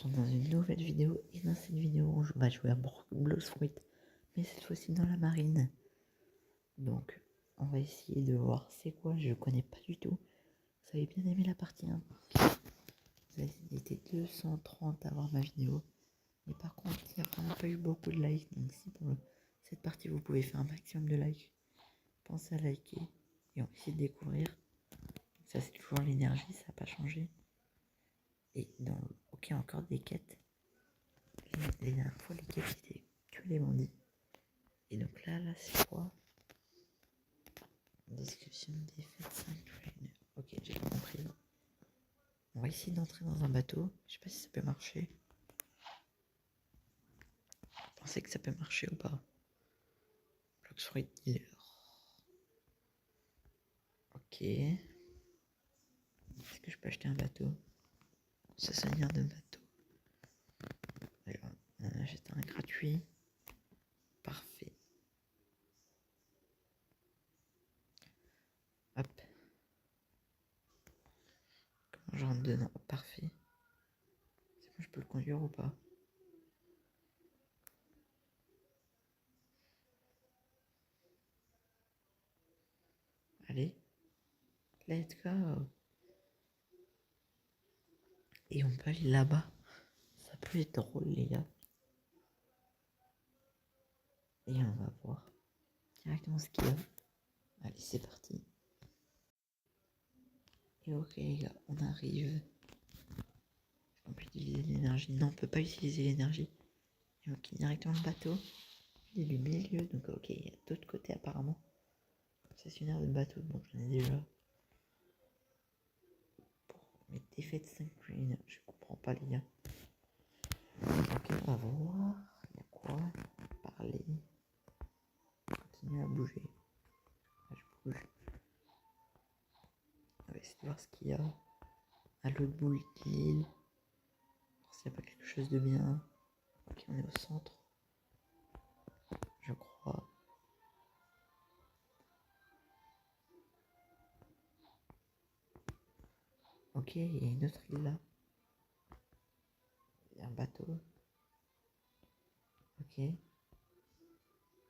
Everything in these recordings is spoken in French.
Dans une nouvelle vidéo, et dans cette vidéo on va jouer à Blox Fruit, mais cette fois-ci dans la marine. Donc on va essayer de voir c'est quoi, je connais pas du tout. Vous avez bien aimé la partie 1. Vous avez été 230 à voir ma vidéo, mais par contre il n'y a vraiment pas eu beaucoup de likes. Donc si pour cette partie vous pouvez faire un maximum de likes, pensez à liker et on va essayer de découvrir. Donc ça c'est toujours l'énergie, ça n'a pas changé. Et dans ok, encore des quêtes. Les dernières fois, les quêtes c'était que les bandits. Et donc là c'est quoi? Description des fêtes 5 trainer. Ok, j'ai pas compris. On va essayer d'entrer dans un bateau. Je sais pas si ça peut marcher. Vous pensez que ça peut marcher ou pas? Blox Fruit Dealer. Ok. Est-ce que je peux acheter un bateau? Stationnaire de bateau. Alors, on en achète un gratuit. Parfait. Hop. Comment je rentre dedans? Parfait. C'est bon, je peux le conduire ou pas? Allez. Let's go. Et on peut aller là-bas. Ça peut être drôle, les gars. Et on va voir directement ce qu'il y a. Allez, c'est parti. Et ok, les gars, on arrive. On peut utiliser l'énergie. Non, on peut pas utiliser l'énergie. Et on quitte directement le bateau. Il est du milieu, donc ok, il y a d'autres côtés apparemment. Concessionnaire de bateau, bon, j'en ai déjà. Bon, mais défaite 5 green, je comprends pas, les gars. Ok, on va voir. Il y a quoi? Parler. Continuer à bouger. Là, je bouge. On va essayer de voir ce qu'il y a à l'autre bout de l'île. Voir s'il n'y a pas quelque chose de bien. Ok, on est au centre. Je crois. Ok, il y a une autre île là. Il y a un bateau. Ok.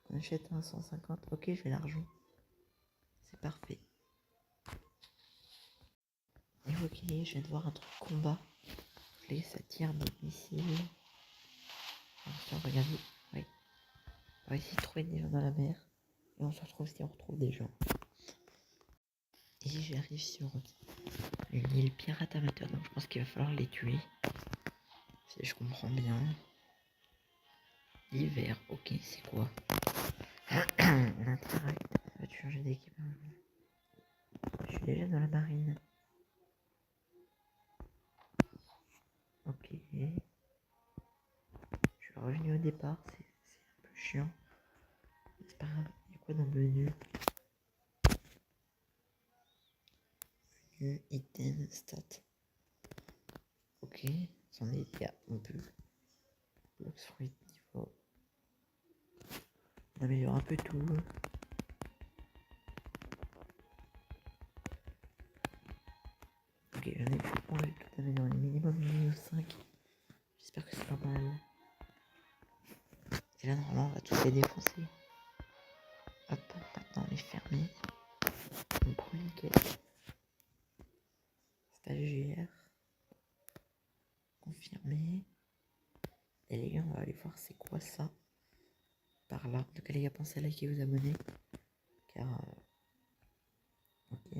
On achète un 150. Ok, je vais l'argent. C'est parfait. Et ok, je viens de voir un truc combat. Et ça tire des missiles. Regardez. Oui. On va essayer de trouver des gens dans la mer. Et on se retrouve si on retrouve des gens. Et j'arrive sur une île pirate amateur. Donc je pense qu'il va falloir les tuer. Si je comprends bien. L'hiver. Ok, c'est quoi? L'interact. Va-tu changer d'équipement? Je suis déjà dans la marine. Ok. Je suis revenu au départ. C'est un peu chiant. C'est pas grave. Il y a quoi dans le menu? Menu, item, stats. Ok. C'en est. Il y a un peu. Blox Fruit niveau. On améliore un peu tout. Ok, j'en ai on va tout améliorer. Minimum niveau 5. J'espère que c'est pas mal. Et là, normalement, on va tout les défoncer. Hop, maintenant on est fermé. On prend une quête. Stagiaire. Confirmé. Et les gars, on va aller voir c'est quoi ça. Par là. En tout cas, les gars, pensez à liker et vous abonner. Car. Ok.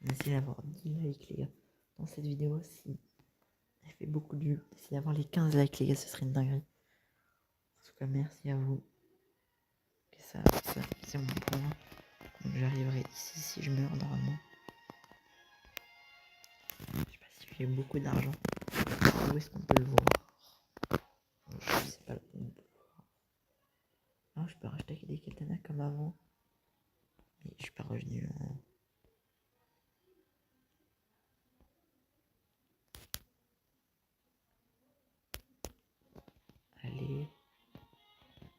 On va essayer d'avoir 10 likes, les gars. Dans cette vidéo, si elle fait beaucoup de vues, essayer d'avoir les 15 likes, les gars, ce serait une dinguerie. En tout cas, merci à vous. Ok, ça c'est mon point. Donc, j'arriverai ici si je meurs normalement. Je sais pas si j'ai beaucoup d'argent. Où est-ce qu'on peut le voir? Je sais pas où on peut le voir. Non, je peux racheter des katanas comme avant. Mais je suis pas revenu en. Allez.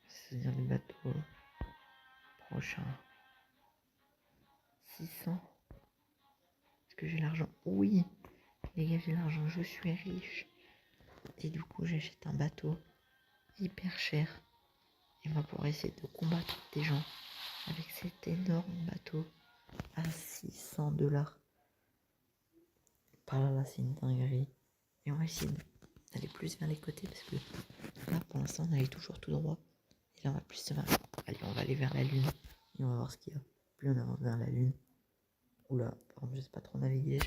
Souvenir du bateau. Prochain. 600. Est-ce que j'ai l'argent? Oui. Les gars, j'ai l'argent. Je suis riche. Et du coup, j'achète un bateau hyper cher. Et on va pouvoir essayer de combattre des gens avec cet énorme bateau à 600 $. Par là, c'est une dinguerie. Et on va essayer d'aller plus vers les côtés parce que là, pour l'instant, on allait toujours tout droit. Et là, on va plus se marrer. Allez, on va aller vers la lune et on va voir ce qu'il y a. Plus on avance vers la lune. Oula, par contre, je sais pas trop naviguer.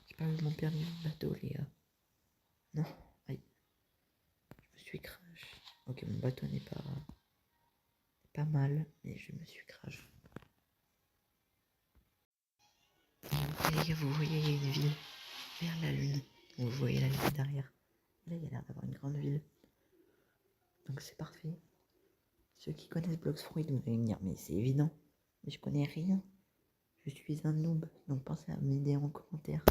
J'ai pas eu mon permis de bateau, les gars. Non, aïe. Je me suis crash. Ok, mon bateau n'est pas mal, mais je me suis crash. Ok, les gars, vous voyez, il y a une ville vers la lune. Vous voyez la lune derrière. Là, il y a l'air d'avoir une grande ville. Donc c'est parfait. Ceux qui connaissent Bloxfruit, vous allez me dire, mais c'est évident. Mais je connais rien. Je suis un noob. Donc pensez à m'aider en commentaire.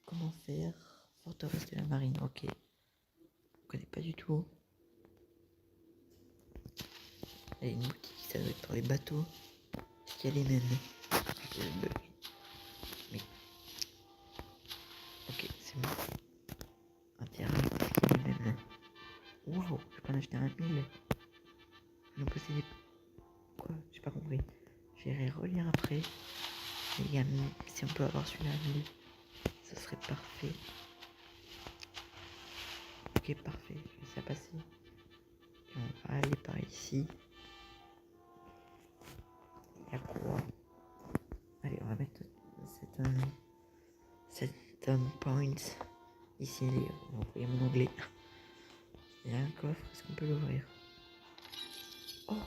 Comment faire Forteresse de la Marine, ok. Je connais pas du tout. Il y a une boutique, ça doit être pour les bateaux. Est-ce qu'il y a les mêmes? Mais... Ok, c'est bon. Intérieur, est-ce qu'il y a les mêmes? Waouh, je peux en acheter un 1000. Je ne possédais quoi? J'ai pas compris. J'irai relire après. Également, si on peut avoir celui-là à 1000, ce serait parfait. Ok, parfait, je vais ça passer. Et on va aller par ici. Il y a quoi? Allez, on va mettre cette points ici. Vous voyez mon anglais. Il y a un coffre, est-ce qu'on peut l'ouvrir? Oh,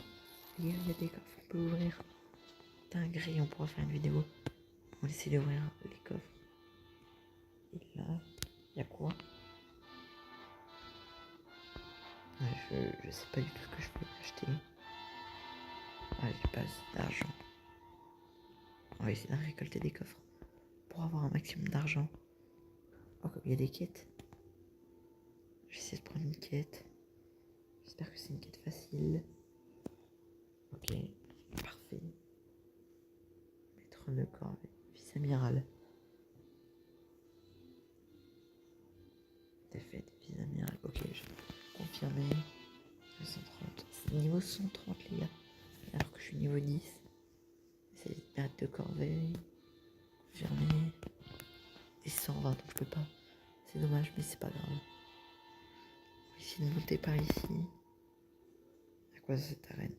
il y a des coffres, on peut ouvrir. Dinguerie, on pourra faire une vidéo. On va essayer d'ouvrir les coffres. Et là, il y a quoi? Je sais pas du tout ce que je peux acheter. Ah, j'ai pas assez d'argent. On va essayer de récolter des coffres pour avoir un maximum d'argent. Oh, comme il y a des quêtes. J'essaie de prendre une quête. J'espère que c'est une quête facile. Ok, parfait. Maître de corvée, vice-amiral. Défaite, vice-amiral. Ok, je vais confirmer. 130. C'est niveau 130, les gars. Alors que je suis niveau 10. C'est maître de corvée. Confirmer. Et 120, donc je peux pas. C'est dommage, mais c'est pas grave. On va essayer de monter par ici. À quoi cette arène?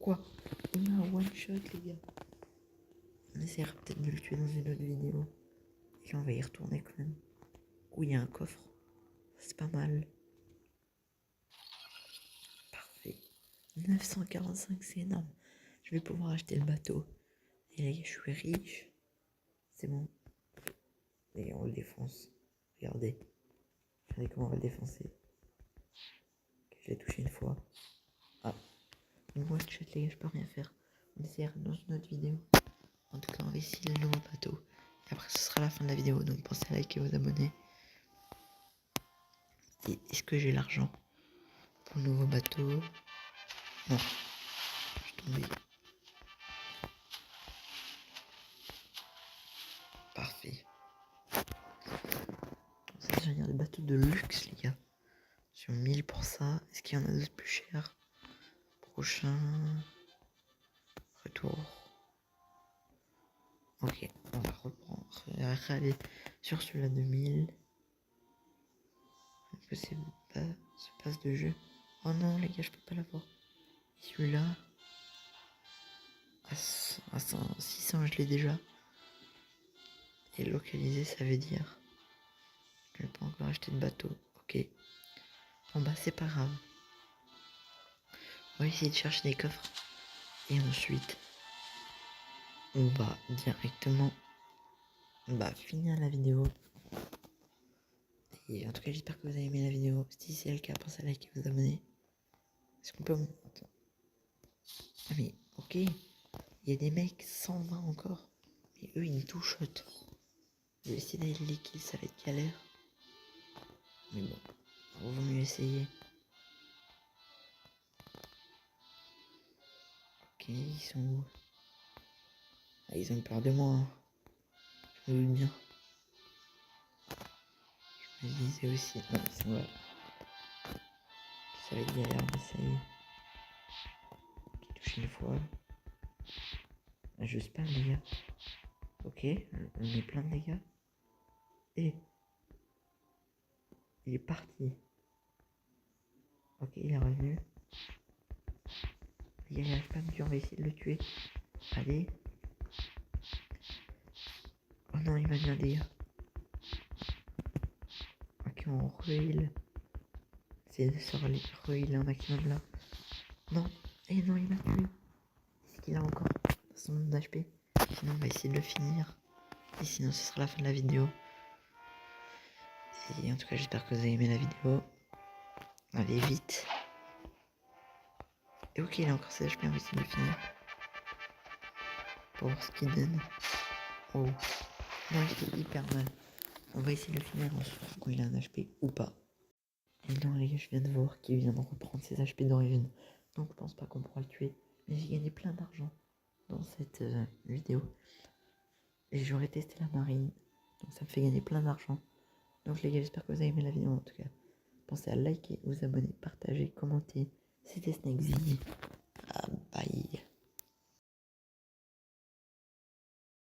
Quoi? On a un one shot, les gars. On essaiera peut-être de le tuer dans une autre vidéo. Et là, on va y retourner quand même. Où il y a un coffre. C'est pas mal. Parfait. 945, c'est énorme. Je vais pouvoir acheter le bateau. Et là, je suis riche. C'est bon. Et on le défonce. Regardez. Regardez comment on va le défoncer. Okay, je l'ai touché une fois. Ah. Une one shot, les gars, je peux rien faire. On essaiera dans une autre vidéo. En tout cas, on va essayer le nouveau bateau. Et après, ce sera la fin de la vidéo. Donc, pensez à liker et vous abonner. Et est-ce que j'ai l'argent pour le nouveau bateau? Non. Je suis tombé. Parfait. Ça va devenir des bateaux de luxe, les gars. Sur 1000 pour ça. Est-ce qu'il y en a d'autres plus chers? Prochain. Retour. Ok, on va reprendre. On va aller sur celui-là de 1000. Est-ce que c'est pas ce passe de jeu? Oh non, les gars, je peux pas l'avoir. Celui-là. À 600, je l'ai déjà. Et localisé, ça veut dire que je n'ai pas encore acheté de bateau. Ok. Bon bah, c'est pas grave. On va essayer de chercher des coffres. Et ensuite, on va directement finir la vidéo. Et en tout cas, j'espère que vous avez aimé la vidéo. Si c'est le cas, pensez à liker et vous abonner. Est-ce qu'on peut... Ah mais, ok. Il y a des mecs 120 encore. Mais eux, ils me touchent. Je vais essayer d'aller les kills, ça va être galère. Mais bon, il vaut mieux essayer. Ok, ils sont où? Ah, ils ont peur de moi. Hein. Je me doute bien. Je me disais aussi. Non, ils sont là. Ça va être galère, mais ça y est. Qui touche une fois. Je spam les gars. Ok, on met plein de dégâts. Et il est parti. Ok, il est revenu. Les gars, il arrive pas à me tuer, on va essayer de le tuer. Allez. Oh non, il m'a mis un dégât. Ok, on re-heal. C'est de se re-heal un maximum là. Non, et non, il m'a tué. C'est qu'il a encore son HP. Sinon, on va essayer de le finir. Et sinon, ce sera la fin de la vidéo. Et en tout cas, j'espère que vous avez aimé la vidéo. Allez, vite. Et ok, il a encore ses HP, on va essayer de le finir. Pour voir ce qu'il donne. Oh. Non, il fait hyper mal. On va essayer de le finir ensuite quand il a un HP ou pas. Et non, les gars, je viens de voir qu'il vient de reprendre ses HP d'origine. Donc, je pense pas qu'on pourra le tuer. Mais j'ai gagné plein d'argent dans cette vidéo. Et j'aurais testé la marine. Donc, ça me fait gagner plein d'argent. Donc, les gars, j'espère que vous avez aimé la vidéo en tout cas. Pensez à liker, vous abonner, partager, commenter. C'était SnakeZ. Ah, bye.